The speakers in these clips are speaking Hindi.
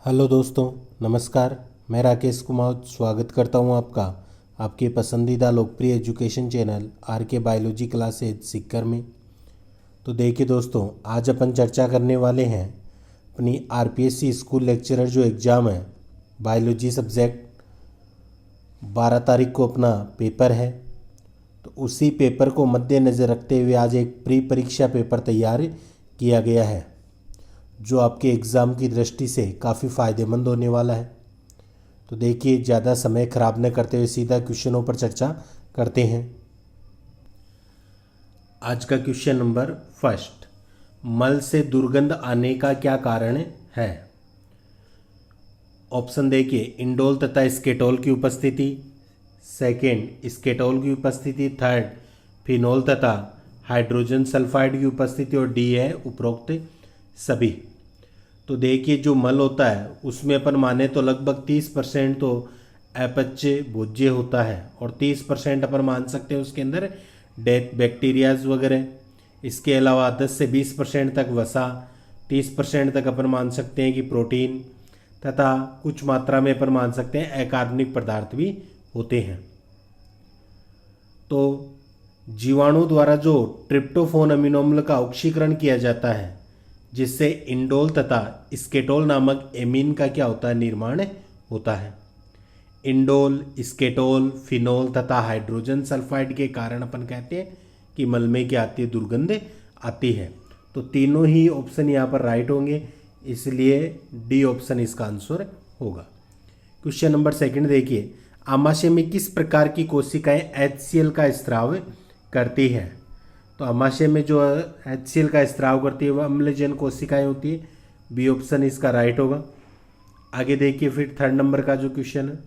हेलो दोस्तों, नमस्कार। मैं राकेश कुमार स्वागत करता हूं आपका आपके पसंदीदा लोकप्रिय एजुकेशन चैनल आर के बायोलॉजी क्लासेज सीखकर में। तो देखिए दोस्तों, आज अपन चर्चा करने वाले हैं अपनी आरपीएससी स्कूल लेक्चरर जो एग्ज़ाम है बायोलॉजी सब्जेक्ट। 12 तारीख को अपना पेपर है, तो उसी पेपर को मद्देनज़र रखते हुए आज एक प्री परीक्षा पेपर तैयार किया गया है जो आपके एग्ज़ाम की दृष्टि से काफ़ी फ़ायदेमंद होने वाला है। तो देखिए, ज़्यादा समय खराब न करते हुए सीधा क्वेश्चनों पर चर्चा करते हैं। आज का क्वेश्चन नंबर फर्स्ट, मल से दुर्गंध आने का क्या कारण है? ऑप्शन देखिए, इंडोल तथा स्केटोल की उपस्थिति, सेकेंड स्केटोल की उपस्थिति, थर्ड फिनोल तथा हाइड्रोजन सल्फाइड की उपस्थिति और डी है उपरोक्त सभी। तो देखिए, जो मल होता है उसमें अपन माने तो लगभग 30% तो अपच भोज्य होता है और 30% अपन मान सकते हैं उसके अंदर डेथ बैक्टीरियाज वगैरह। इसके अलावा 10 से 20% तक वसा, 30% तक अपन मान सकते हैं कि प्रोटीन तथा कुछ मात्रा में अपन मान सकते हैं अकार्बनिक पदार्थ भी होते हैं। तो जीवाणु द्वारा जो ट्रिप्टोफोन अमीनो अम्ल का ऑक्सीकरण किया जाता है, जिससे इंडोल तथा स्केटोल नामक एमीन का क्या होता है, निर्माण होता है। इंडोल, स्केटोल, फिनोल तथा हाइड्रोजन सल्फाइड के कारण अपन कहते हैं कि मल में क्या आती है, दुर्गंध आती है। तो तीनों ही ऑप्शन यहाँ पर राइट होंगे, इसलिए डी ऑप्शन इसका आंसर होगा। क्वेश्चन नंबर सेकंड देखिए, आमाशय में किस प्रकार की कोशिकाएं HCl का स्राव करती है? तो आमाशय में जो HCl का स्राव करती है वह अम्लजन कोशिकाएं होती है। बी ऑप्शन इसका राइट होगा। आगे देखिए फिर थर्ड नंबर का जो क्वेश्चन है,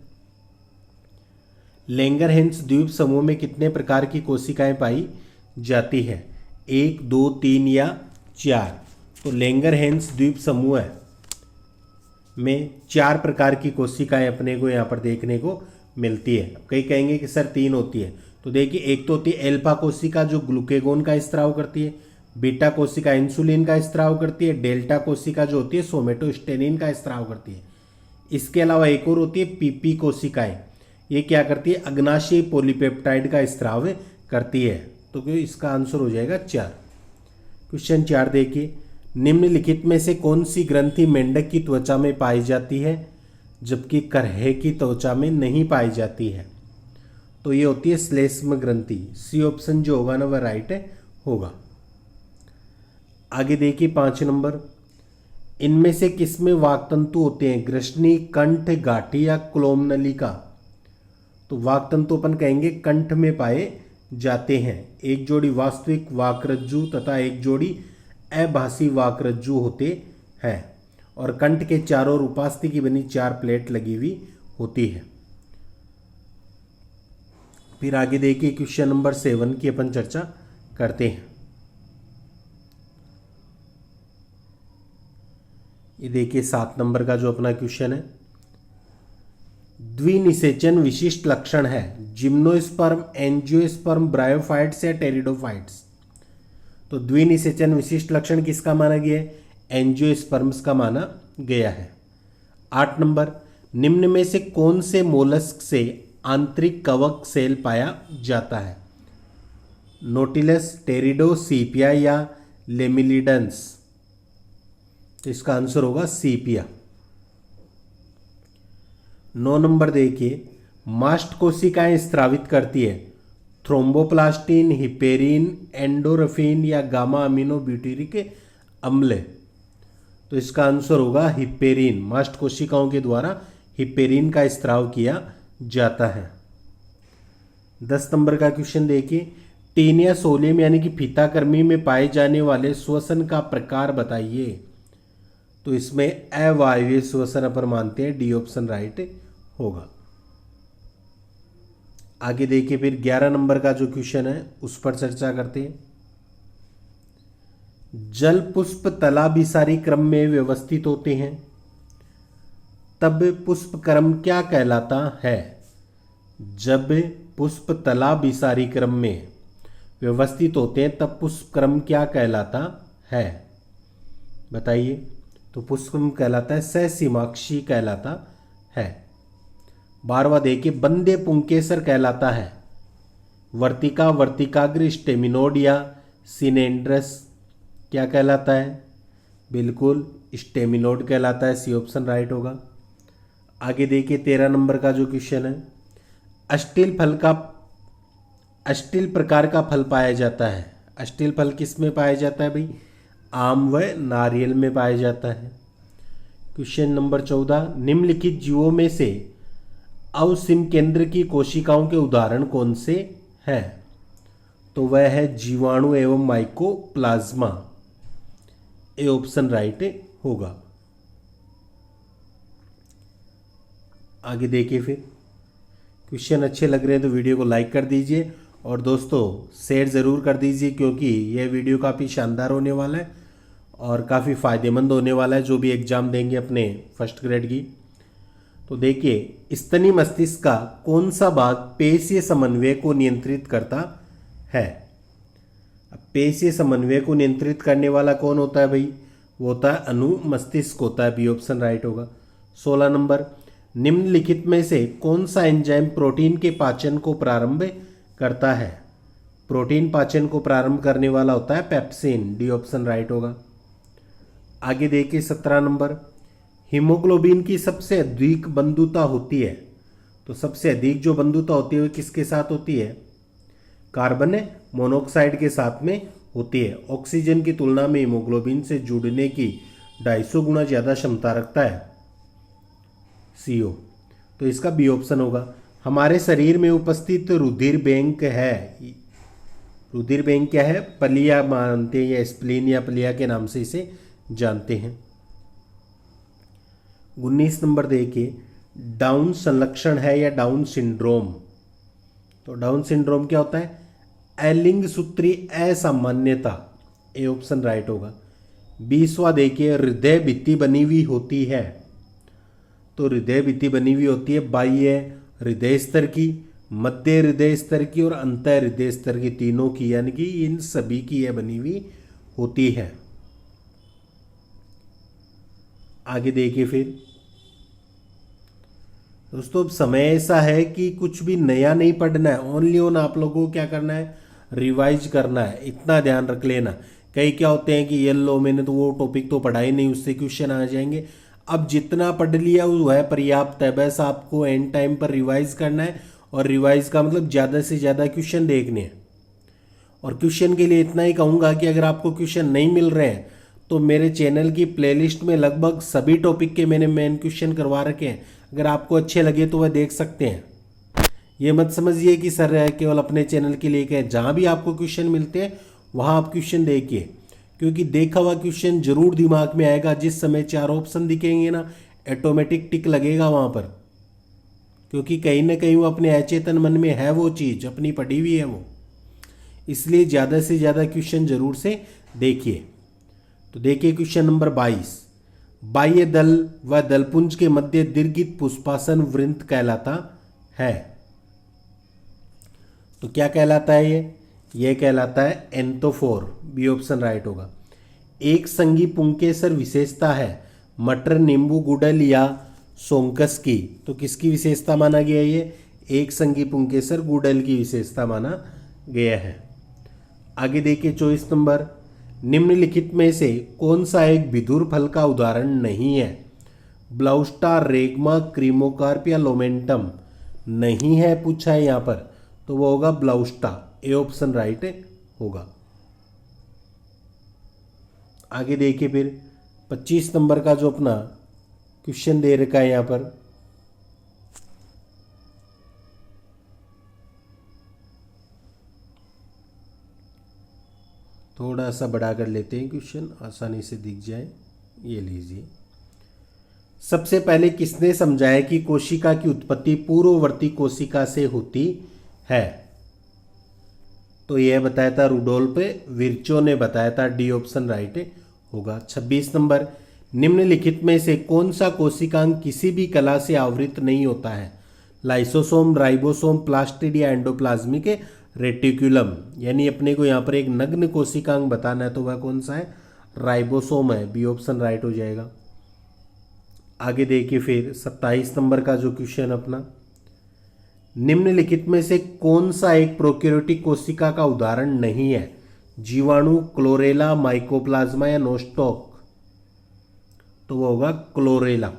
लैंगरहैंस द्वीप समूह में कितने प्रकार की कोशिकाएं पाई जाती है? 1, 2, 3 या 4? तो लैंगरहैंस द्वीप समूह में 4 प्रकार की कोशिकाएं अपने को यहाँ पर देखने को मिलती है। कई कहेंगे कि सर 3 होती है। तो देखिए, एक तो होती है एल्फा कोशिका जो ग्लूकेगोन का स्त्राव करती है, बीटा कोशिका इंसुलिन का स्त्राव करती है, डेल्टा कोशिका जो होती है सोमेटोस्टेनिन का स्त्राव करती है। इसके अलावा एक और होती है पीपी कोशिकाएं, ये क्या करती है, अग्नाशयी पॉलीपेप्टाइड का स्त्राव करती है। तो इसका आंसर हो जाएगा 4। क्वेश्चन 4 देखिए, निम्नलिखित में से कौन सी ग्रंथि मेंढक की त्वचा में पाई जाती है जबकि करहे की त्वचा में नहीं पाई जाती है? तो ये होती है श्लेष्म ग्रंथि। सी ऑप्शन जो होगा ना वह राइट होगा। आगे देखिए 5 नंबर, इनमें से किसमें वाक्तंतु होते हैं, ग्रसनी, कंठ, गाठी या क्लोमनलिका? तो वाक्तंतु अपन कहेंगे कंठ में पाए जाते हैं। एक जोड़ी वास्तविक वाक्रज्जु तथा एक जोड़ी अभासी वाक्रज्जु होते हैं और कंठ के चारों ओर उपास्थि की बनी 4 प्लेट लगी हुई होती है। फिर आगे देखिए क्वेश्चन नंबर 7 की अपन चर्चा करते हैं। ये देखिए 7 नंबर का जो अपना क्वेश्चन है, द्विनिषेचन विशिष्ट लक्षण है जिम्नोस्पर्म, एंजियोस्पर्म, ब्रायोफाइट्स या टेरिडोफाइट्स? तो द्विनिषेचन विशिष्ट लक्षण किसका माना गया है, एंजियोस्पर्म्स का माना गया है। 8 नंबर, निम्न में से कौन से मोलस्क से आंतरिक कवक सेल पाया जाता है? नोटिलस, टेरिडो, सीपिया या लेमिलिडन्स? तो इसका आंसर होगा सीपिया। 9 नंबर देखिए, मास्ट कोशिकाएं स्त्रावित करती है थ्रोम्बोप्लास्टिन, हिपेरिन, एंडोरफिन या गामा अमीनो ब्यूटेरिक अम्ल? तो इसका आंसर होगा हिपेरिन। मास्ट कोशिकाओं के द्वारा हिपेरिन का स्त्राव किया जाता है। 10 नंबर का क्वेश्चन देखिए, टीन या सोलियम यानी कि फीताकृमि में पाए जाने वाले श्वसन का प्रकार बताइए? तो इसमें अवायवीय श्वसन अपन मानते हैं, डी ऑप्शन राइट होगा। आगे देखिए फिर 11 नंबर का जो क्वेश्चन है उस पर चर्चा करते हैं। जल पुष्प तलाभिसारी क्रम में व्यवस्थित होते हैं, तब पुष्प क्रम क्या कहलाता है? जब पुष्प तलाभिसारी क्रम में व्यवस्थित होते हैं तब पुष्प क्रम क्या कहलाता है, बताइए? तो पुष्पम कहलाता है, सहसीमाक्षी कहलाता है। 12वां देखिए, बंदे पुंकेसर कहलाता है। वर्तिका, वर्तिकाग्र, स्टेमिनोड या सिनेंड्रस क्या कहलाता है? बिल्कुल स्टेमिनोड कहलाता है। सी ऑप्शन राइट होगा। आगे देखिए 13 नंबर का जो क्वेश्चन है, अष्टिल प्रकार का फल पाया जाता है। अष्टिल फल किस में पाया जाता है भाई? आम व नारियल में पाया जाता है। क्वेश्चन नंबर 14, निम्नलिखित जीवों में से अवसिम केंद्र की कोशिकाओं के उदाहरण कौन से हैं? तो वह है जीवाणु एवं माइकोप्लाज्मा। ए ऑप्शन राइट होगा। आगे देखिए फिर, क्वेश्चन अच्छे लग रहे हैं तो वीडियो को लाइक कर दीजिए और दोस्तों शेयर ज़रूर कर दीजिए, क्योंकि यह वीडियो काफ़ी शानदार होने वाला है और काफ़ी फ़ायदेमंद होने वाला है जो भी एग्ज़ाम देंगे अपने फर्स्ट ग्रेड की। तो देखिए, स्तनी मस्तिष्क का कौन सा भाग पेशीय समन्वय को नियंत्रित करता है? अब पेशीय समन्वय को नियंत्रित करने वाला कौन होता है भाई? वो होता है अनुमस्तिष्क होता है। बी ऑप्शन राइट होगा। 16 नंबर, निम्नलिखित में से कौन सा एंजाइम प्रोटीन के पाचन को प्रारंभ करता है? प्रोटीन पाचन को प्रारंभ करने वाला होता है पेप्सिन। डी ऑप्शन राइट होगा। आगे देखिए 17 नंबर, हीमोग्लोबिन की सबसे अधिक बंधुता होती है। तो सबसे अधिक जो बंधुता होती है वो किसके साथ होती है? कार्बन मोनोऑक्साइड के साथ में होती है। ऑक्सीजन की तुलना में हीमोग्लोबिन से जुड़ने की 250 गुना ज़्यादा क्षमता रखता है CO। तो इसका बी ऑप्शन होगा। हमारे शरीर में उपस्थित रुधिर बैंक है। रुधिर बैंक क्या है? पलिया मानते हैं, या स्प्लीन या पलिया के नाम से इसे जानते हैं। 19 नंबर देखिए, डाउन संलक्षण है या डाउन सिंड्रोम? तो डाउन सिंड्रोम क्या होता है? अलिंग सूत्री असामान्यता। ए ऑप्शन राइट होगा। 20वां देखिए, हृदय भित्ति बनी हुई होती है। तो हृदय भित्ति बनी हुई होती है बाह्य हृदय स्तर की, मध्य हृदय स्तर की और अंत हृदय स्तर की, तीनों की, यानी कि इन सभी की यह बनी हुई होती है। आगे देखिए फिर दोस्तों, अब समय ऐसा है कि कुछ भी नया नहीं पढ़ना है, ओनली ऑन आप लोगों को क्या करना है? रिवाइज करना है। इतना ध्यान रख लेना। कई क्या होते हैं कि ये लो मैंने तो वो टॉपिक तो पढ़ा ही नहीं, उससे क्वेश्चन आ जाएंगे। अब जितना पढ़ लिया वह पर्याप्त है, बस आपको एंड टाइम पर रिवाइज करना है। और रिवाइज का मतलब ज़्यादा से ज़्यादा क्वेश्चन देखने हैं। और क्वेश्चन के लिए इतना ही कहूँगा कि अगर आपको क्वेश्चन नहीं मिल रहे हैं तो मेरे चैनल की प्लेलिस्ट में लगभग सभी टॉपिक के मैंने मेन क्वेश्चन करवा रखे हैं। अगर आपको अच्छे लगे तो वह देख सकते हैं। ये मत समझिए कि सर केवल अपने चैनल के लिए कहें। जहाँ भी आपको क्वेश्चन मिलते हैं वहाँ आप क्वेश्चन देखिए, क्योंकि देखा हुआ क्वेश्चन जरूर दिमाग में आएगा। जिस समय 4 ऑप्शन दिखेंगे ना, ऑटोमेटिक टिक लगेगा वहाँ पर, क्योंकि कहीं ना कहीं वो अपने अचेतन मन में है, वो चीज़ अपनी पढ़ी हुई है वो। इसलिए ज़्यादा से ज़्यादा क्वेश्चन जरूर से देखिए। तो देखिए क्वेश्चन नंबर 22, बाह्य दल व दलपुंज के मध्य दीर्घित पुष्पासन वृंत कहलाता है। तो क्या कहलाता है ये कहलाता है एंथोफोर। बी ऑप्शन राइट होगा। एक संगी पुंकेसर विशेषता है मटर, नींबू, गुड़ल या सोंकस की। तो किसकी विशेषता माना गया है ये? एक संगी पुंकेसर गुड़ल की विशेषता माना गया है। आगे देखिए 24 नंबर, निम्नलिखित में से कौन सा एक विधुर फल का उदाहरण नहीं है? ब्लाउस्टा, रेगमा, क्रीमोकार्प या लोमेंटम। नहीं है पूछा है यहाँ पर, तो वो होगा ब्लाउस्टा। ए ऑप्शन राइट होगा। आगे देखिए फिर 25 नंबर का जो अपना क्वेश्चन दे रखा है यहाँ पर, थोड़ा सा बड़ा कर लेते हैं, क्वेश्चन आसानी से दिख जाए। ये लीजिए। सबसे पहले किसने समझाया कि कोशिका की उत्पत्ति पूर्ववर्ती कोशिका से होती है? तो यह बताया था रुडोल्फ विर्चो ने बताया था। डी ऑप्शन राइट होगा। 26 नंबर, निम्नलिखित में से कौन सा कोशिकांग किसी भी कला से आवृत नहीं होता है? लाइसोसोम, राइबोसोम, प्लास्टिड या एंडोप्लाज्मिक रेटिकुलम। यानी अपने को यहाँ पर एक नग्न कोशिकांग बताना है, तो वह कौन सा है? राइबोसोम है। बी ऑप्शन राइट हो जाएगा। आगे देखिए फिर 27 नंबर का जो क्वेश्चन अपना, निम्नलिखित में से कौन सा एक प्रोकैरियोटिक कोशिका का उदाहरण नहीं है? जीवाणु, क्लोरेला, माइकोप्लाज्मा या नोस्टॉक? तो वो होगा क्लोरेला।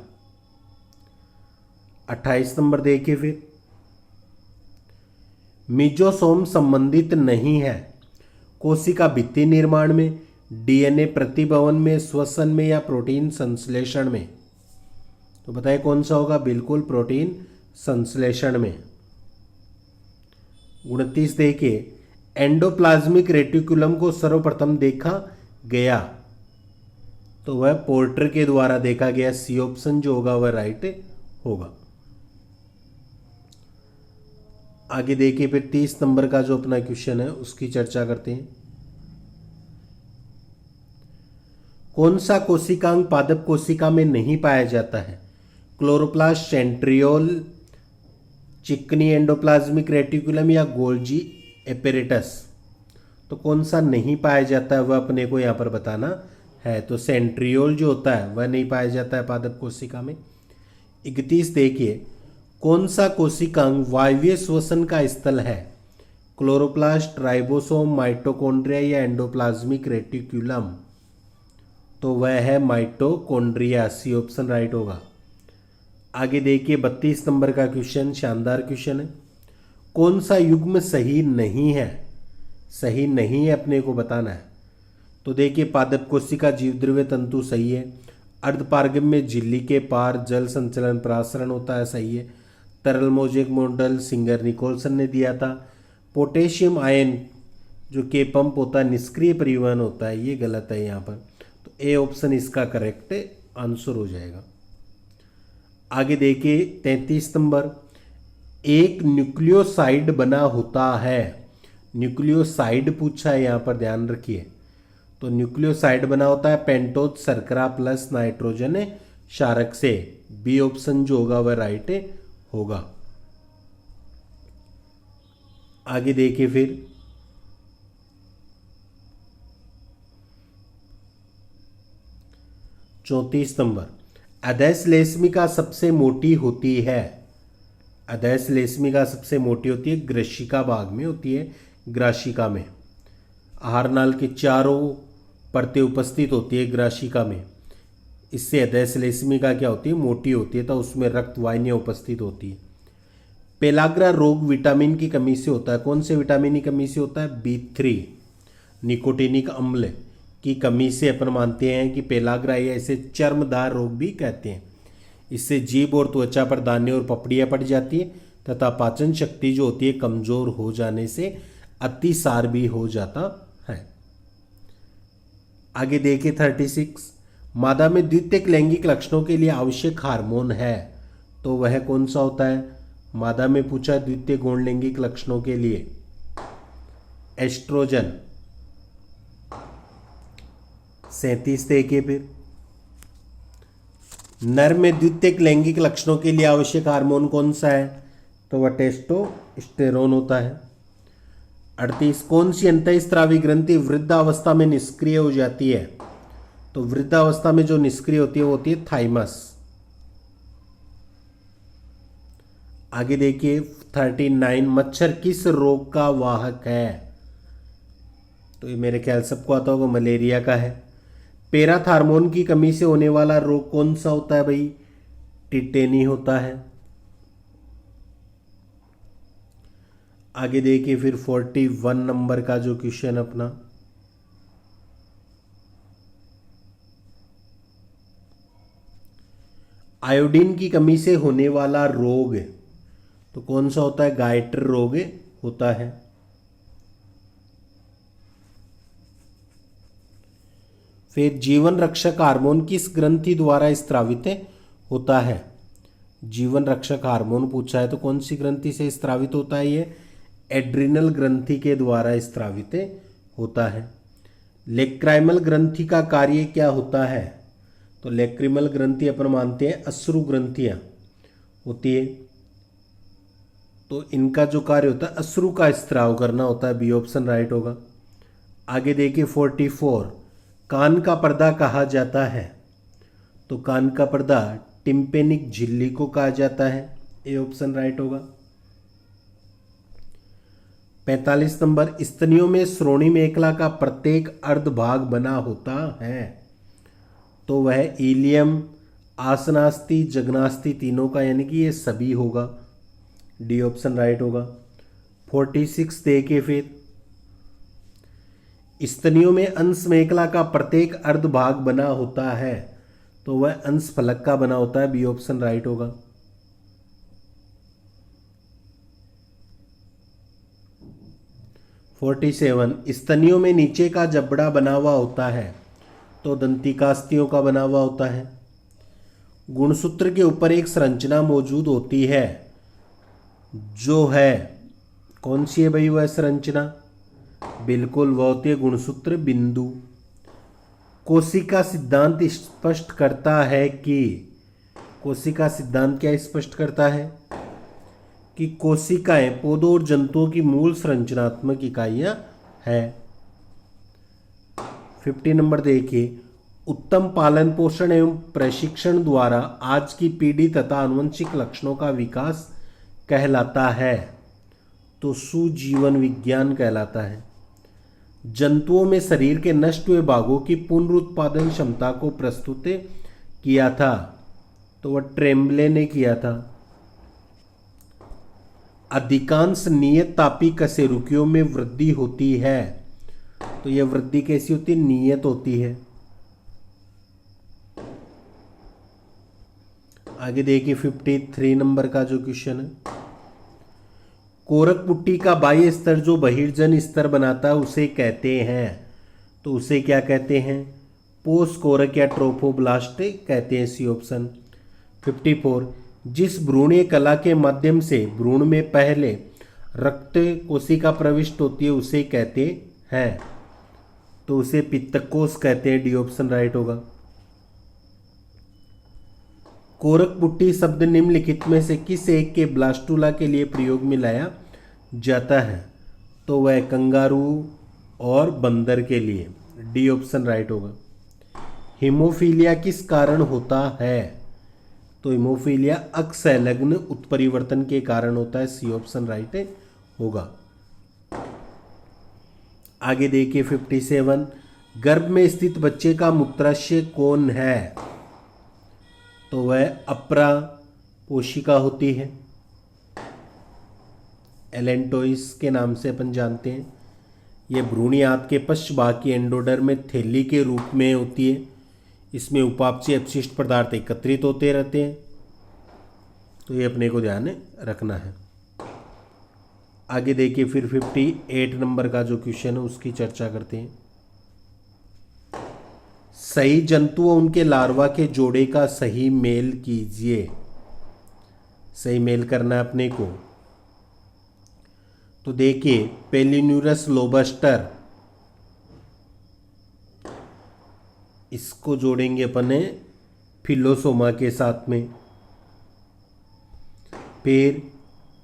28 नंबर देखिए फिर, मिजोसोम संबंधित नहीं है कोशिका भित्ति निर्माण में, डीएनए प्रतिभवन में, श्वसन में या प्रोटीन संश्लेषण में? तो बताइए कौन सा होगा? बिल्कुल प्रोटीन संश्लेषण में। 29 देखिए, एंडोप्लाज्मिक रेटिकुलम को सर्वप्रथम देखा गया, तो वह पोर्टर के द्वारा देखा गया। सी ऑप्शन जो होगा वह राइट होगा। आगे देखिए फिर 30 नंबर का जो अपना क्वेश्चन है उसकी चर्चा करते हैं। कौन सा कोशिकांग पादप कोशिका में नहीं पाया जाता है? क्लोरोप्लास्ट, सेंट्रियोल, चिकनी एंडोप्लाज्मिक रेटिकुलम या गोल्जी एपेरेटस? तो कौन सा नहीं पाया जाता है वह अपने को यहाँ पर बताना है। तो सेंट्रियोल जो होता है वह नहीं पाया जाता है पादप कोशिका में। 31 देखिए, कौन सा कोशिकांग वायवीय श्वसन का स्थल है? क्लोरोप्लास्ट, राइबोसोम, माइटोकॉन्ड्रिया या एंडोप्लाज्मिक रेटिकुलम? तो वह है माइटोकॉन्ड्रिया। सी ऑप्शन राइट होगा। आगे देखिए 32 नंबर का क्वेश्चन, शानदार क्वेश्चन है। कौन सा युग्म सही नहीं है? सही नहीं है अपने को बताना है। तो देखिए पादप कोशिका जीवद्रव्य तंतु सही है। अर्धपारगम्य झिल्ली के पार जल संचलन प्रासरण होता है, सही है। तरल मोजेक मॉडल सिंगर निकोलसन ने दिया था। पोटेशियम आयन जो के पंप होता है निष्क्रिय परिवहन होता है, ये गलत है यहाँ पर। तो ए ऑप्शन इसका करेक्ट आंसर हो जाएगा। आगे देखिए 33 नंबर, एक न्यूक्लियोसाइड बना होता है। न्यूक्लियोसाइड पूछा है यहाँ पर, ध्यान रखिए। तो न्यूक्लियोसाइड बना होता है पेंटोज शर्करा प्लस नाइट्रोजन क्षारक से। बी ऑप्शन जो होगा वह राइट होगा। आगे देखिए फिर 34 नंबर, अधैसलेस्मिका सबसे मोटी होती है। अधैसलेस्मिका सबसे मोटी होती है ग्रशिका भाग में होती है, ग्राशिका में। आहार नाल की चारों परतें उपस्थित होती है ग्राशिका में। इससे अधैसलेस्मिका क्या होती है? मोटी होती है, तो उसमें रक्त वाहिनियाँ उपस्थित होती है। पेलाग्रा रोग विटामिन की कमी से होता है। कौन से विटामिन की कमी से होता है? B3 निकोटिनिक अम्ल की कमी से अपन मानते हैं कि पेलाग्रा, या इसे चर्मदार रोग भी कहते हैं। इससे जीभ और त्वचा पर दाने और पपड़ियाँ पड़ जाती है तथा पाचन शक्ति जो होती है कमजोर हो जाने से अतिसार भी हो जाता है। आगे देखिए 36, मादा में द्वितीयक लैंगिक लक्षणों के लिए आवश्यक हार्मोन है, तो वह कौन सा होता है? मादा में पूछा द्वितीय गौण लैंगिक लक्षणों के लिए एस्ट्रोजन। 37 देखिए फिर, नर में द्वितीयक लैंगिक लक्षणों के लिए आवश्यक हार्मोन कौन सा है? तो वह टेस्टोस्टेरोन होता है। 38, कौन सी अंतःस्रावी ग्रंथि वृद्धावस्था में निष्क्रिय हो जाती है? तो वृद्धावस्था में जो निष्क्रिय होती है वो होती है थाइमस। आगे देखिए 39, मच्छर किस रोग का वाहक है? तो ये मेरे ख्याल सबको आता होगा, मलेरिया का है। पैराथार्मोन की कमी से होने वाला रोग कौन सा होता है भाई? टिटेनी होता है। आगे देखिए फिर 41 नंबर का जो क्वेश्चन अपना, आयोडीन की कमी से होने वाला रोग तो कौन सा होता है? गायटर रोग होता है। फिर जीवन रक्षक हार्मोन किस ग्रंथि द्वारा स्त्रावित होता है? जीवन रक्षक हार्मोन पूछा है तो कौन सी ग्रंथि से स्त्रावित होता है? ये एड्रिनल ग्रंथि के द्वारा स्त्रावित होता है। लेक्राइमल ग्रंथि का कार्य क्या होता है? तो लेक्रिमल ग्रंथि अपन मानते हैं अश्रु ग्रंथियां होती है, तो इनका जो कार्य होता है अश्रु का स्त्राव करना होता है। बी ऑप्शन राइट होगा। आगे देखिए 44, कान का पर्दा कहा जाता है। तो कान का पर्दा टिम्पेनिक झिल्ली को कहा जाता है। ए ऑप्शन राइट होगा। 45 नंबर, स्तनियों में श्रोणि मेखला का प्रत्येक अर्धभाग बना होता है, तो वह इलियम, आसनास्ति, जगनास्ति तीनों का, यानी कि ये सभी होगा। डी ऑप्शन राइट होगा। 46 देखिए फिर, स्तनियों में अंश मेखला का प्रत्येक अर्धभाग बना होता है, तो वह अंश फलक का बना होता है। बी ऑप्शन राइट होगा। 47, स्तनियों में नीचे का जबड़ा बना हुआ होता है, तो दंतिकास्तियों का बना हुआ होता है। गुणसूत्र के ऊपर एक संरचना मौजूद होती है, जो है कौन सी है भाई वह संरचना? बिल्कुल वह होती है गुणसूत्र बिंदु। कोशिका सिद्धांत स्पष्ट करता है कि, कोशिका सिद्धांत क्या स्पष्ट करता है? कि कोशिकाएं पौधों और जंतुओं की मूल संरचनात्मक इकाइयां हैं। 50 नंबर देखिए, उत्तम पालन पोषण एवं प्रशिक्षण द्वारा आज की पीढ़ी तथा आनुवंशिक लक्षणों का विकास कहलाता है, तो सुजीवन विज्ञान कहलाता है। जंतुओं में शरीर के नष्ट हुए भागों की पुनरुत्पादन क्षमता को प्रस्तुत किया था, तो वह ट्रेम्बले ने किया था। अधिकांश नियत तापी कशेरुकियों में वृद्धि होती है, तो यह वृद्धि कैसी होती है? नियत होती है। आगे देखिए 53 नंबर का जो क्वेश्चन है, कोरक पुट्टी का बाह्य स्तर जो बहिर्जन स्तर बनाता है उसे कहते हैं, तो उसे क्या कहते हैं? पोस्ट कोरक या ट्रोफोब्लास्ट कहते हैं। C option. 54, जिस भ्रूणीय कला के माध्यम से भ्रूण में पहले रक्त कोशिका प्रविष्ट होती है उसे कहते हैं, तो उसे पित्तकोष कहते हैं। डी ऑप्शन राइट होगा। कोरक पुट्टी शब्द निम्नलिखित में से किस एक के ब्लास्टुला के लिए प्रयोग में लाया जाता है, तो वह कंगारू और बंदर के लिए। डी ऑप्शन राइट होगा। हीमोफीलिया किस कारण होता है, तो हीमोफीलिया अक्संलग्न उत्परिवर्तन के कारण होता है। सी ऑप्शन राइट होगा। आगे देखिए 57, गर्भ में स्थित बच्चे का मूत्राशय कौन है, तो वह अपरा कोशिका होती है। एलेंटोइस के नाम से अपन जानते हैं। यह भ्रूणी आंत के पश्च भाग की एंडोडर्म में थैली के रूप में होती है। इसमें उपापचय अपशिष्ट पदार्थ एकत्रित होते रहते हैं, तो ये अपने को ध्यान रखना है। आगे देखिए फिर 58 नंबर का जो क्वेश्चन है उसकी चर्चा करते हैं। सही जंतु और उनके लार्वा के जोड़े का सही मेल कीजिए। सही मेल करना है अपने को, तो देखिए पेलिन्यूरस लोबस्टर, इसको जोड़ेंगे अपने फिलोसोमा के साथ में। फिर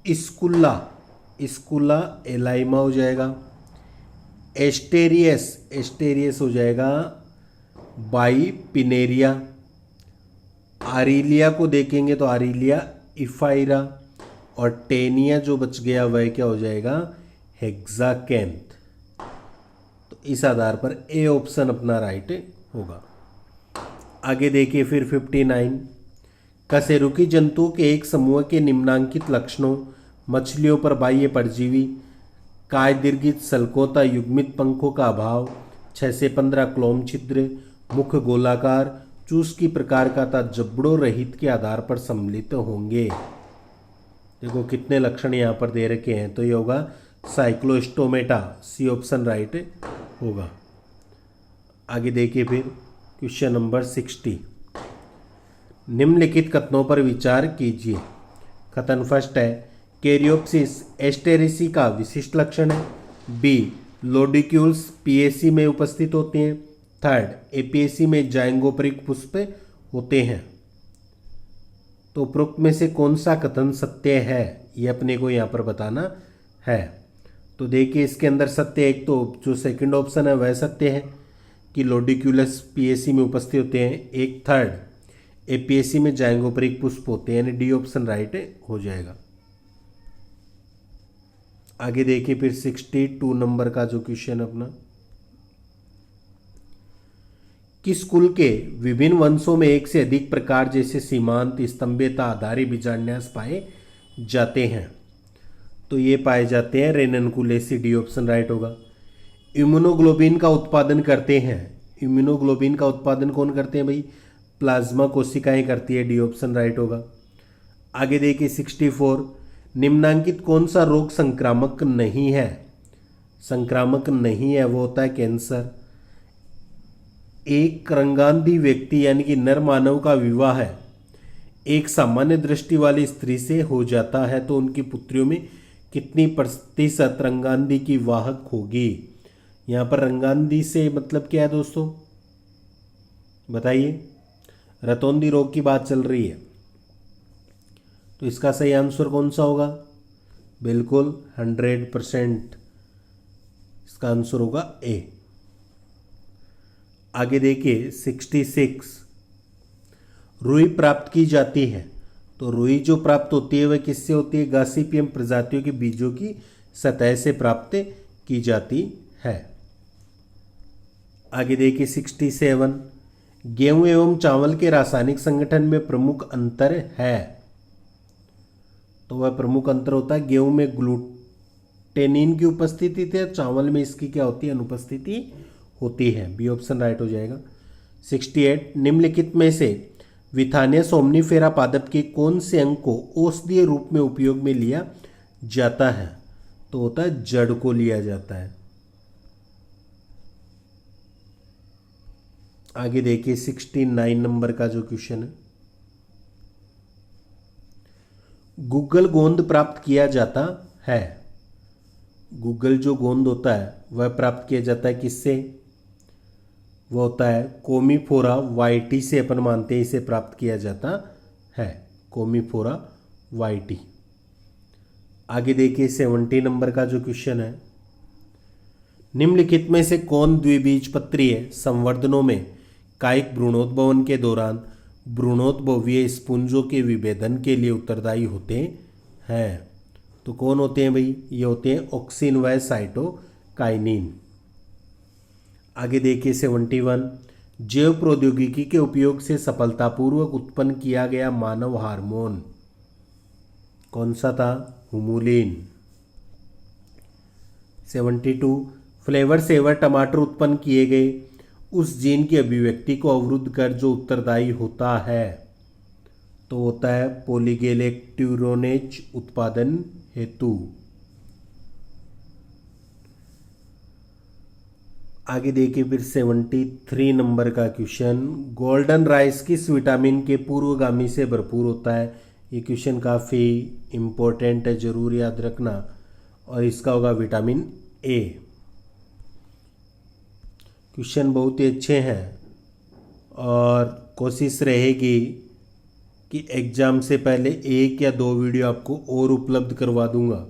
स्कुला, स्कुला एलाइमा हो जाएगा। एस्टेरियस, एस्टेरियस हो जाएगा बाइपिनेरिया। आरिलिया को देखेंगे तो आरिलिया इफाइरा, और टेनिया जो बच गया वह क्या हो जाएगा? हेक्साकैंथ। तो इस आधार पर ए ऑप्शन अपना राइट होगा। आगे देखिए फिर 59, कशेरुकी जंतुओं के एक समूह के निम्नांकित लक्षणों मछलियों पर बाह्य परजीवी, कायदीर्घित सल्कोता युग्मित पंखों का अभाव, 6 से 15 क्लोम छिद्र, मुख गोलाकार, चूस की प्रकार का तथा जबड़ों रहित के आधार पर सम्मिलित होंगे। देखो कितने लक्षण यहाँ पर दे रखे हैं, तो ये होगा साइक्लोस्टोमेटा। सी ऑप्शन राइट होगा। आगे देखिए फिर क्वेश्चन नंबर 60, निम्नलिखित कथनों पर विचार कीजिए। कथन फर्स्ट है, कैरियोप्सिस एस्टेरेसी का विशिष्ट लक्षण है। बी, लोडिक्यूल्स पीएसी में उपस्थित होते हैं। थर्ड, एपीएसी में जाइंगोपरिक पुष्प होते हैं। तो उपरोक्त में से कौन सा कथन सत्य है, ये अपने को यहाँ पर बताना है। तो देखिए इसके अंदर सत्य, एक तो जो सेकंड ऑप्शन है वह सत्य है कि लोडिक्यूलस पीएसी में उपस्थित होते हैं। एक थर्ड, एपीएससी में जांघोपरिक पुष्प होते हैं, यानी डी ऑप्शन राइट हो जाएगा। आगे देखिए फिर 62 नंबर का जो क्वेश्चन अपना, किस कुल के विभिन्न वंशों में एक से अधिक प्रकार जैसे सीमांत, स्तंभ्यता, आधारी बीजान्यास पाए जाते हैं? तो ये पाए जाते हैं रेननकुलेसी, डी ऑप्शन राइट होगा। इम्यूनोग्लोबिन का उत्पादन करते हैं, इम्यूनोग्लोबिन का उत्पादन कौन करते हैं भाई? प्लाज्मा कोशिकाएं करती है, डी ऑप्शन राइट होगा। आगे देखिए 64, निम्नांकित कौन सा रोग संक्रामक नहीं है? संक्रामक नहीं है वो होता है कैंसर। एक रंगांधी व्यक्ति यानी कि नर मानव का विवाह है एक सामान्य दृष्टि वाली स्त्री से हो जाता है तो उनकी पुत्रियों में कितनी प्रतिशत रंगांधी की वाहक होगी? यहाँ पर रंगांधी से मतलब क्या है दोस्तों, बताइए। रतौंधी रोग की बात चल रही है, तो इसका सही आंसर कौन सा होगा? बिल्कुल 100%, इसका आंसर होगा ए। आगे देखिए 66, रुई प्राप्त की जाती है, तो रुई जो प्राप्त होती है वह किससे होती है? गॉसिपियम प्रजातियों के बीजों की सतह से प्राप्त की जाती है। आगे देखिए 67, गेहूं एवं चावल के रासायनिक संगठन में प्रमुख अंतर है, तो वह प्रमुख अंतर होता है गेहूं में ग्लूटेनिन की उपस्थिति थी, चावल में इसकी क्या होती है? अनुपस्थिति होती है, बी ऑप्शन राइट हो जाएगा। 68, निम्नलिखित में से विथानिया सोमनीफेरा पादप के कौन से अंग को औषधीय रूप में उपयोग में लिया जाता है? तो होता है जड़ को लिया जाता है। आगे देखिए 69 नंबर का जो क्वेश्चन है, गूगल गोंद प्राप्त किया जाता है, गूगल जो गोंद होता है वह प्राप्त किया जाता है किससे? वह होता है कोमीफोरा वाइटी से, अपन मानते हैं इसे प्राप्त किया जाता है, कोमीफोरा वाइटी। आगे देखिए 70 नंबर का जो क्वेश्चन है, निम्नलिखित में से कौन द्विबीजपत्रीय संवर्धनों में कायिक भ्रूणोद्भवन के दौरान भ्रूणोद्भवीय स्पुंजों के विभेदन के लिए उत्तरदायी होते हैं? तो कौन होते हैं भाई? ये होते हैं ऑक्सिन व साइटोकाइनिन। आगे देखिए 71, जैव प्रौद्योगिकी के उपयोग से सफलतापूर्वक उत्पन्न किया गया मानव हार्मोन कौन सा था? हुमुलिन। 72, फ्लेवर सेवर टमाटर उत्पन्न किए गए उस जीन की अभिव्यक्ति को अवरुद्ध कर जो उत्तरदायी होता है, तो होता है पॉलीगैलेक्टूरोनेज उत्पादन हेतु। आगे देखिए फिर 73 नंबर का क्वेश्चन, गोल्डन राइस किस विटामिन के पूर्वगामी से भरपूर होता है? ये क्वेश्चन काफ़ी इम्पोर्टेंट है, जरूर याद रखना, और इसका होगा विटामिन ए। क्वेश्चन बहुत ही अच्छे हैं और कोशिश रहेगी कि एग्ज़ाम से पहले 1 या 2 वीडियो आपको और उपलब्ध करवा दूंगा।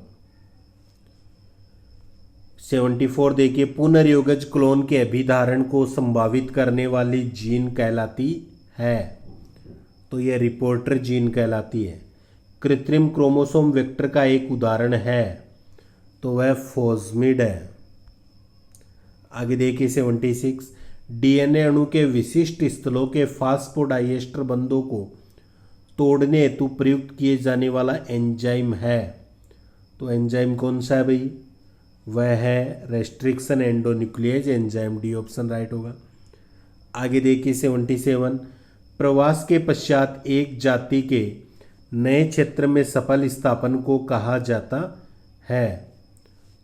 74 देखिए, पुनर्योगज क्लोन के अभिधारण को संभावित करने वाली जीन कहलाती है, तो यह रिपोर्टर जीन कहलाती है। कृत्रिम क्रोमोसोम वेक्टर का एक उदाहरण है, तो वह फोस्मिड है। आगे देखिए 76, डीएनए अणु के विशिष्ट स्थलों के फास्फोडाइएस्टर बंधों को तोड़ने हेतु प्रयुक्त किए जाने वाला एंजाइम है, तो एंजाइम कौन सा है भाई? वह है restriction endonuclease enzyme, D option right होगा। आगे देखिए 77, प्रवास के पश्चात एक जाति के नए क्षेत्र में सफल स्थापन को कहा जाता है,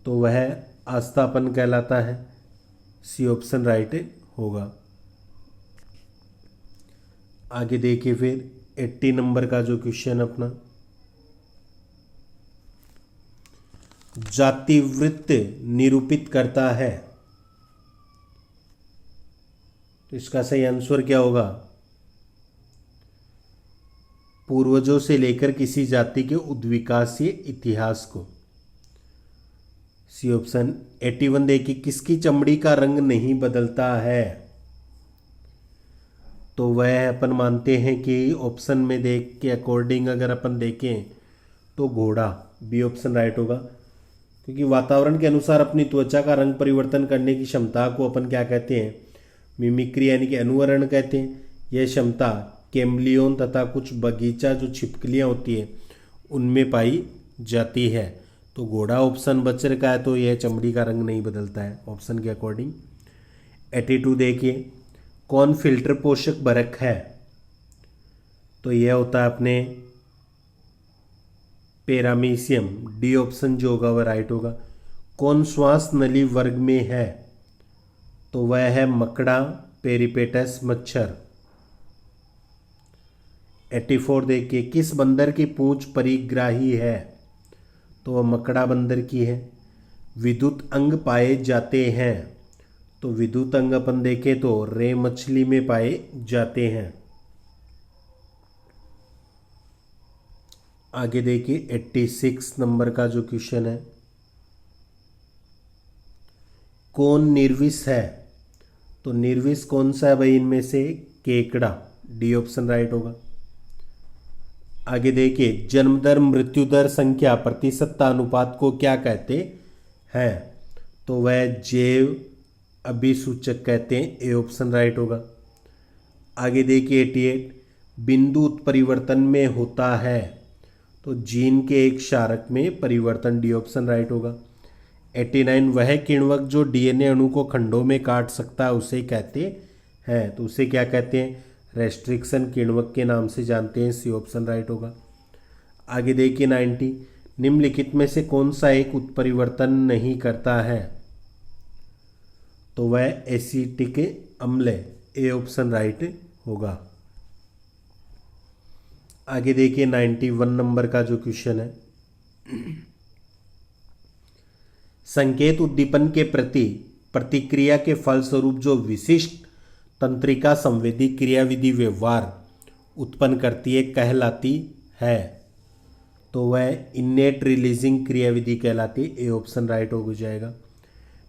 तो वह आस्थापन कहलाता है, सी ऑप्शन राइट होगा। आगे देखिए फिर 80 नंबर का जो क्वेश्चन अपना, जातिवृत्त निरूपित करता है, तो इसका सही आंसर क्या होगा? पूर्वजों से लेकर किसी जाति के उद्विकासीय इतिहास को, सी ऑप्शन। 81 देखिए, किसकी चमड़ी का रंग नहीं बदलता है? तो वह अपन मानते हैं कि ऑप्शन में देख के अकॉर्डिंग अगर अपन देखें तो घोड़ा, बी ऑप्शन राइट होगा। क्योंकि वातावरण के अनुसार अपनी त्वचा का रंग परिवर्तन करने की क्षमता को अपन क्या कहते हैं, मिमिक्री यानी कि अनुकरण कहते हैं। यह क्षमता कैमलियोन तथा कुछ बगीचा जो छिपकलियाँ होती है उनमें पाई जाती है। तो घोड़ा ऑप्शन बच रखा है, तो यह चमड़ी का रंग नहीं बदलता है ऑप्शन के अकॉर्डिंग। 82 देखिए, कौन फिल्टर पोषक बरक है? तो यह होता है अपने पेरामीशियम, डी ऑप्शन जो होगा वह राइट होगा। कौन श्वास नली वर्ग में है? तो वह है मकड़ा, पेरिपेटस मच्छर। 84 देखिए, किस बंदर की पूंछ परिग्राही है? तो वह मकड़ा बंदर की है। विद्युत अंग पाए जाते हैं? तो विद्युत अंग अपन देखें तो रे मछली में पाए जाते हैं। आगे देखिए 86 नंबर का जो क्वेश्चन है, कौन निर्विष है? तो निर्विष कौन सा है भाई इनमें से? केकड़ा, डी ऑप्शन राइट होगा। आगे देखिए, जन्म दर मृत्यु दर संख्या प्रतिशतता अनुपात को क्या कहते हैं? तो वह जैव अभिसूचक कहते हैं, ए ऑप्शन राइट होगा। आगे देखिए 88, बिंदु उत्परिवर्तन में होता है? तो जीन के एक क्षारक में परिवर्तन, डी ऑप्शन राइट होगा। 89, वह किण्वक जो डीएनए अणु को खंडों में काट सकता है उसे कहते हैं? तो उसे क्या कहते हैं? रेस्ट्रिक्शन किण्वक के नाम से जानते हैं, सी ऑप्शन राइट होगा। आगे देखिए 90, निम्नलिखित में से कौन सा एक उत्परिवर्तन नहीं करता है? तो वह एसिटिक अम्ल, ए ऑप्शन राइट होगा। आगे देखिए 91 नंबर का जो क्वेश्चन है, संकेत उद्दीपन के प्रति प्रतिक्रिया के फलस्वरूप जो विशिष्ट तंत्रिका संवेदी क्रियाविधि व्यवहार उत्पन्न करती है कहलाती है? तो वह इन्नेट रिलीजिंग क्रियाविधि कहलाती है, ए ऑप्शन राइट हो जाएगा।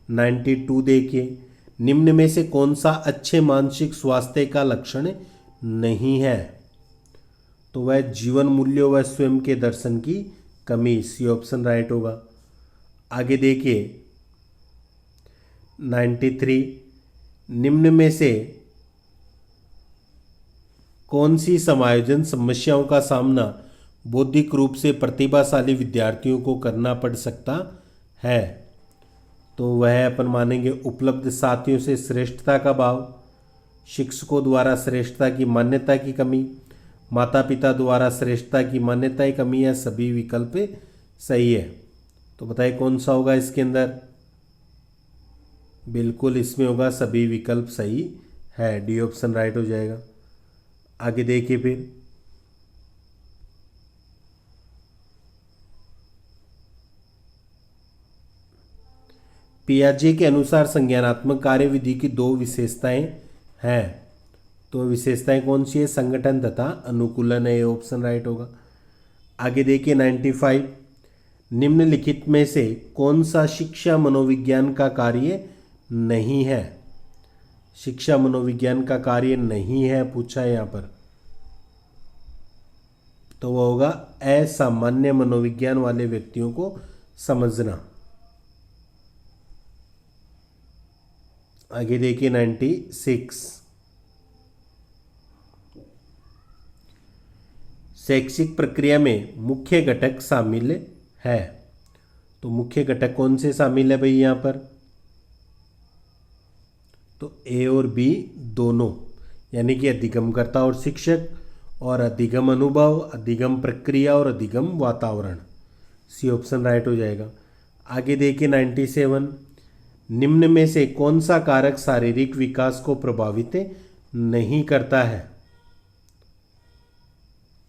92 देखिए, निम्न में से कौन सा अच्छे मानसिक स्वास्थ्य का लक्षण नहीं है? तो वह जीवन मूल्यों व स्वयं के दर्शन की कमी, सी ऑप्शन राइट होगा। आगे देखिए 93, निम्न में से कौन सी समायोजन समस्याओं का सामना बौद्धिक रूप से प्रतिभाशाली विद्यार्थियों को करना पड़ सकता है? तो वह अपन मानेंगे उपलब्ध साथियों से श्रेष्ठता का भाव, शिक्षकों द्वारा श्रेष्ठता की मान्यता की कमी, माता पिता द्वारा श्रेष्ठता की मान्यता की कमी, या सभी विकल्प सही है? तो बताइए कौन सा होगा इसके अंदर? बिल्कुल इसमें होगा सभी विकल्प सही है, डी ऑप्शन राइट हो जाएगा। आगे देखिए फिर पियाजे के अनुसार संज्ञानात्मक कार्यविधि की दो विशेषताएं हैं। तो विशेषताएं कौन सी है? संगठन तथा अनुकूलन है, ऑप्शन राइट होगा। आगे देखिए 95, निम्नलिखित में से कौन सा शिक्षा मनोविज्ञान का कार्य नहीं है? शिक्षा मनोविज्ञान का कार्य नहीं है पूछा है यहाँ पर, तो वह होगा असामान्य मनोविज्ञान वाले व्यक्तियों को समझना। आगे देखिए 96, शैक्षिक प्रक्रिया में मुख्य घटक शामिल है? तो मुख्य घटक कौन से शामिल है भाई यहाँ पर? तो ए और बी दोनों, यानी कि अधिगमकर्ता और शिक्षक, और अधिगम अनुभव, अधिगम प्रक्रिया और अधिगम वातावरण, सी ऑप्शन राइट हो जाएगा। आगे देखिए 97, निम्न में से कौन सा कारक शारीरिक विकास को प्रभावित नहीं करता है?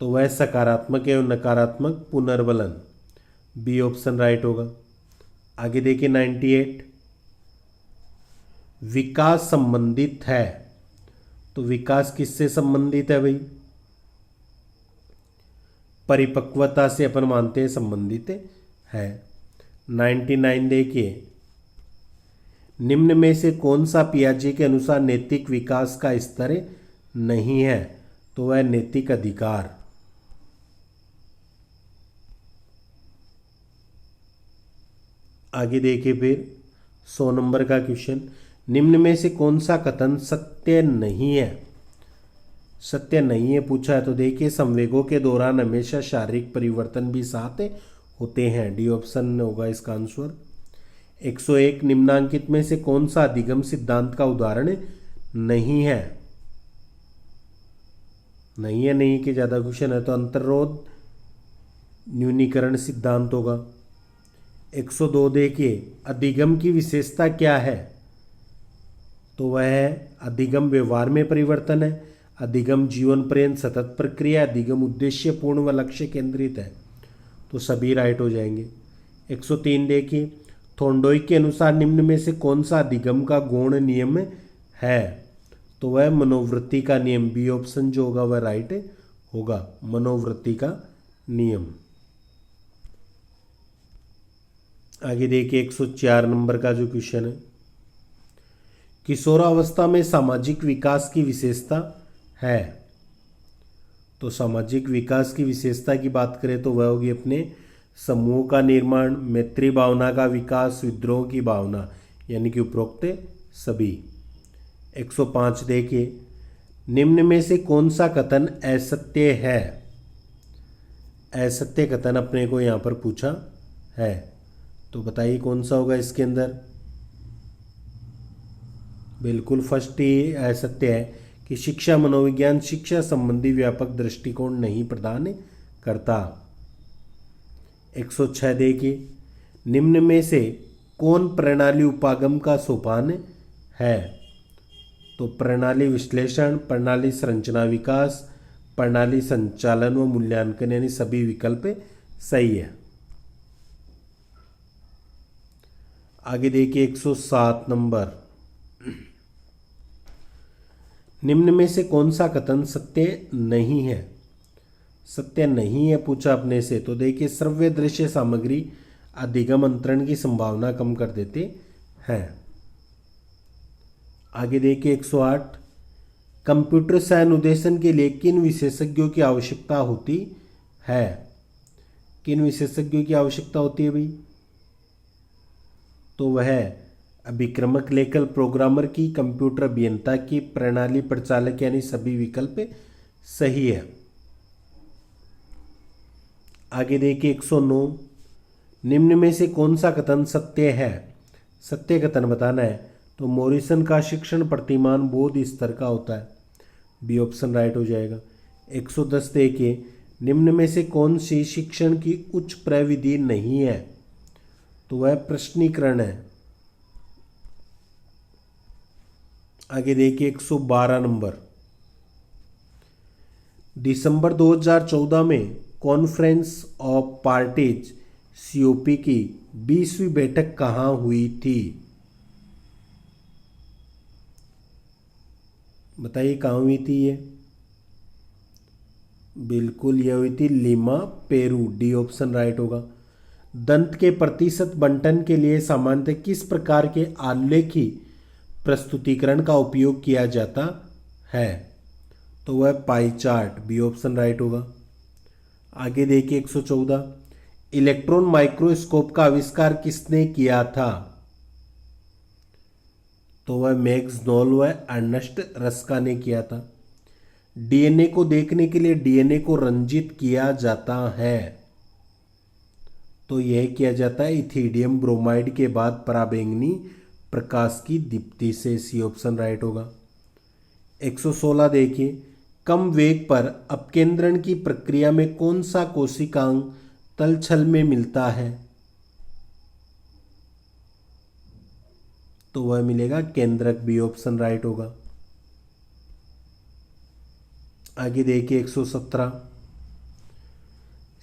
तो वह सकारात्मक एवं नकारात्मक पुनर्वलन, बी ऑप्शन राइट होगा। आगे देखिए 98, विकास संबंधित है? तो विकास किससे संबंधित है भाई? परिपक्वता से अपन मानते हैं संबंधित है। 99 देखिए, निम्न में से कौन सा पियाजे के अनुसार नैतिक विकास का स्तर नहीं है तो वह नैतिक अधिकार। आगे देखिए फिर 100 नंबर का क्वेश्चन, निम्न में से कौन सा कथन सत्य नहीं है? सत्य नहीं है पूछा है तो देखिए, संवेगों के दौरान हमेशा शारीरिक परिवर्तन भी साथ होते हैं। डी ऑप्शन होगा इसका आंसर। 101, निम्नांकित में से कौन सा अधिगम सिद्धांत का उदाहरण नहीं है? नहीं है, नहीं कि ज़्यादा क्वेश्चन है तो अंतर्रोध न्यूनीकरण सिद्धांत होगा। 102 देखिए, अधिगम की विशेषता क्या है? तो वह है अधिगम व्यवहार में परिवर्तन है, अधिगम जीवन पर्यंत सतत प्रक्रिया, अधिगम उद्देश्यपूर्ण व लक्ष्य केंद्रित है। तो सभी राइट हो जाएंगे। 103 देखिए, थोंडोइक के अनुसार निम्न में से कौन सा अधिगम का गौण नियम है? तो वह मनोवृत्ति का नियम। बी ऑप्शन जो होगा वह राइट होगा, मनोवृत्ति का नियम। आगे देखिए 104 नंबर का जो क्वेश्चन है, किशोरावस्था में सामाजिक विकास की विशेषता है। तो सामाजिक विकास की विशेषता की बात करें तो वह होगी अपने समूह का निर्माण, मैत्री भावना का विकास, विद्रोह की भावना, यानी कि उपरोक्त सभी। 105 देखिए, निम्न में से कौन सा कथन असत्य है? असत्य कथन अपने को यहाँ पर पूछा है, तो बताइए कौन सा होगा इसके अंदर? बिल्कुल फर्स्ट ही असत्य है कि शिक्षा मनोविज्ञान शिक्षा संबंधी व्यापक दृष्टिकोण नहीं प्रदान करता। 106 देखिए, निम्न में से कौन प्रणाली उपागम का सोपान है? तो प्रणाली विश्लेषण, प्रणाली संरचना विकास, प्रणाली संचालन व मूल्यांकन, यानी सभी विकल्प सही है। आगे देखिए 107 नंबर, निम्न में से कौन सा कथन सत्य नहीं है? सत्य नहीं है पूछा अपने से तो देखिए, श्रव्य दृश्य सामग्री अधिगम अंतरण की संभावना कम कर देते हैं। आगे देखिए 108, कंप्यूटर सह अनुदेशन के लिए किन विशेषज्ञों की आवश्यकता होती है? किन विशेषज्ञों की आवश्यकता होती है भाई? तो वह अभिक्रमक लेखक प्रोग्रामर की, कंप्यूटर अभियंता की, प्रणाली प्रचालक, यानी सभी विकल्प सही है। आगे देखिए 109, निम्न में से कौन सा कथन सत्य है? सत्य कथन बताना है तो मॉरिसन का शिक्षण प्रतिमान बोध स्तर का होता है। बी ऑप्शन राइट हो जाएगा। 110 देखिए, निम्न में से कौन सी शिक्षण की उच्च प्रविधि नहीं है? तो वह प्रश्नीकरण है। आगे देखिए 112 नंबर, दिसंबर 2014 में कॉन्फ्रेंस ऑफ पार्टीज COP की 20वीं बैठक कहाँ हुई थी? बताइए कहाँ हुई थी ये? बिल्कुल ये हुई थी Lima, Peru. D option right होगा। दंत के प्रतिशत बंटन के लिए सामान्यतः किस प्रकार के आलेखी प्रस्तुतिकरण का उपयोग किया जाता है? तो वह pie chart. B option right होगा। आगे देखिए 114, इलेक्ट्रॉन माइक्रोस्कोप का आविष्कार किसने किया था? तो वह मैक्स नॉल व अर्नेस्ट रस्का ने किया था। डीएनए को देखने के लिए डीएनए को रंजित किया जाता है, तो यह किया जाता है इथिडियम ब्रोमाइड के बाद पराबैंगनी प्रकाश की दीप्ति से। सी ऑप्शन राइट होगा। 116 देखिए, कम वेग पर अपकेंद्रण की प्रक्रिया में कौन सा कोशिकांग तलछल में मिलता है? तो वह मिलेगा केंद्रक। बी ऑप्शन राइट होगा। आगे देखिए 117,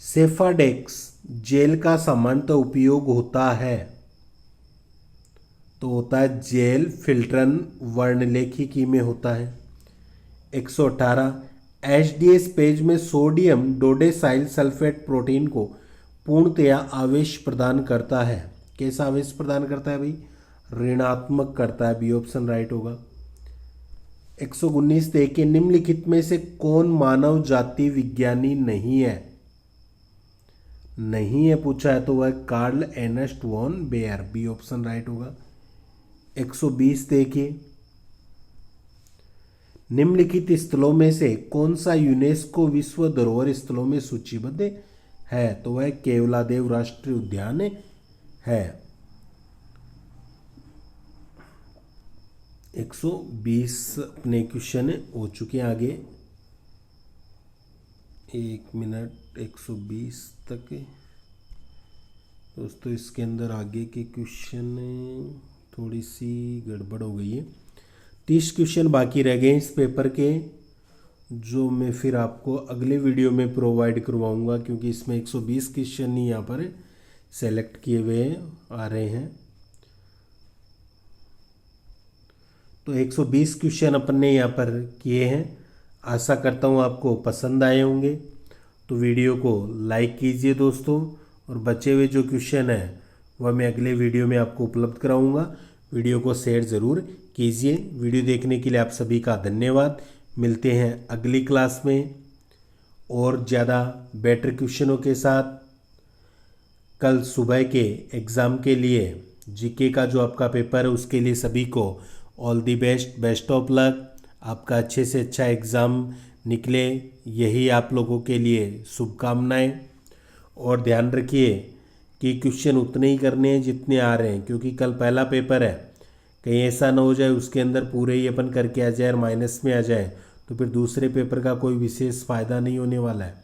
सेफाडेक्स जेल का सामान्यतः उपयोग होता है, तो होता है जेल फिल्टरन वर्णलेखिकी में होता है। 118, HDS पेज में सोडियम डोडेसाइल सल्फेट प्रोटीन को पूर्णतया आवेश प्रदान करता है। कैसा आवेश प्रदान करता है भाई? ऋणात्मक करता है। बी ऑप्शन राइट होगा। 119 देखिए, निम्नलिखित में से कौन मानव जाति विज्ञानी नहीं है? नहीं है पूछा है तो वह Karl Ernst von Baer, B option right होगा। 120 देखिए, निम्नलिखित स्थलों में से कौन सा यूनेस्को विश्व धरोहर स्थलों में सूचीबद्ध है? तो वह केवलादेव राष्ट्रीय उद्यान है। 120 अपने क्वेश्चन हो चुके हैं। आगे 1 मिनट 120 तक दोस्तों, इसके अंदर आगे के क्वेश्चन थोड़ी सी गड़बड़ हो गई है। 30 क्वेश्चन बाकी रह गए इस पेपर के, जो मैं फिर आपको अगले वीडियो में प्रोवाइड करवाऊंगा, क्योंकि इसमें 120 क्वेश्चन ही यहाँ पर सेलेक्ट किए हुए आ रहे हैं। तो 120 क्वेश्चन अपन ने यहाँ पर किए हैं। आशा करता हूँ आपको पसंद आए होंगे। तो वीडियो को लाइक कीजिए दोस्तों, और बचे हुए जो क्वेश्चन हैं वह मैं अगले वीडियो में आपको उपलब्ध कराऊंगा। वीडियो को शेयर ज़रूर कीजिए। वीडियो देखने के लिए आप सभी का धन्यवाद। मिलते हैं अगली क्लास में और ज़्यादा बेटर क्वेश्चनों के साथ। कल सुबह के एग्ज़ाम के लिए जीके का जो आपका पेपर है उसके लिए सभी को all the best, best of luck. आपका अच्छे से अच्छा एग्ज़ाम निकले, यही आप लोगों के लिए शुभकामनाएं। और ध्यान रखिए कि क्वेश्चन उतने ही करने हैं जितने आ रहे हैं, क्योंकि कल पहला पेपर है। कहीं ऐसा ना हो जाए उसके अंदर पूरे ही अपन करके आ जाए और माइनस में आ जाए, तो फिर दूसरे पेपर का कोई विशेष फ़ायदा नहीं होने वाला है।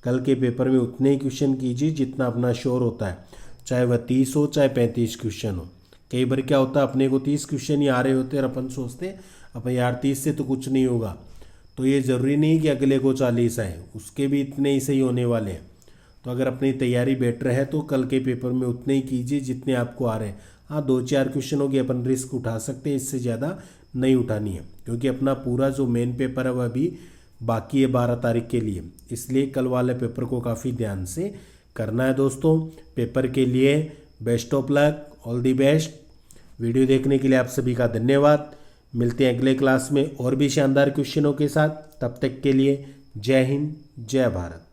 कल के पेपर में उतने ही क्वेश्चन कीजिए जितना अपना श्योर होता है, चाहे वह 30 हो चाहे 35 क्वेश्चन हो। कई बार क्या होता है, अपने को 30 क्वेश्चन ही आ रहे होते हैं और अपन सोचते हैं अपन यार 30 से तो कुछ नहीं होगा। तो ये ज़रूरी नहीं कि अगले को 40 आए, उसके भी इतने ही सही होने वाले हैं। तो अगर अपनी तैयारी बेटर है तो कल के पेपर में उतने ही कीजिए जितने आपको आ रहे हैं। हाँ, 2-4 क्वेश्चनों की अपन रिस्क उठा सकते हैं, इससे ज़्यादा नहीं उठानी है, क्योंकि अपना पूरा जो मेन पेपर है वह भी बाकी है 12 तारीख के लिए। इसलिए कल वाले पेपर को काफ़ी ध्यान से करना है दोस्तों। पेपर के लिए best of luck, all the best. Video देखने के लिए आप सभी का धन्यवाद। मिलते हैं अगले क्लास में और भी शानदार क्वेश्चनों के साथ। तब तक के लिए जय हिंद, जय भारत।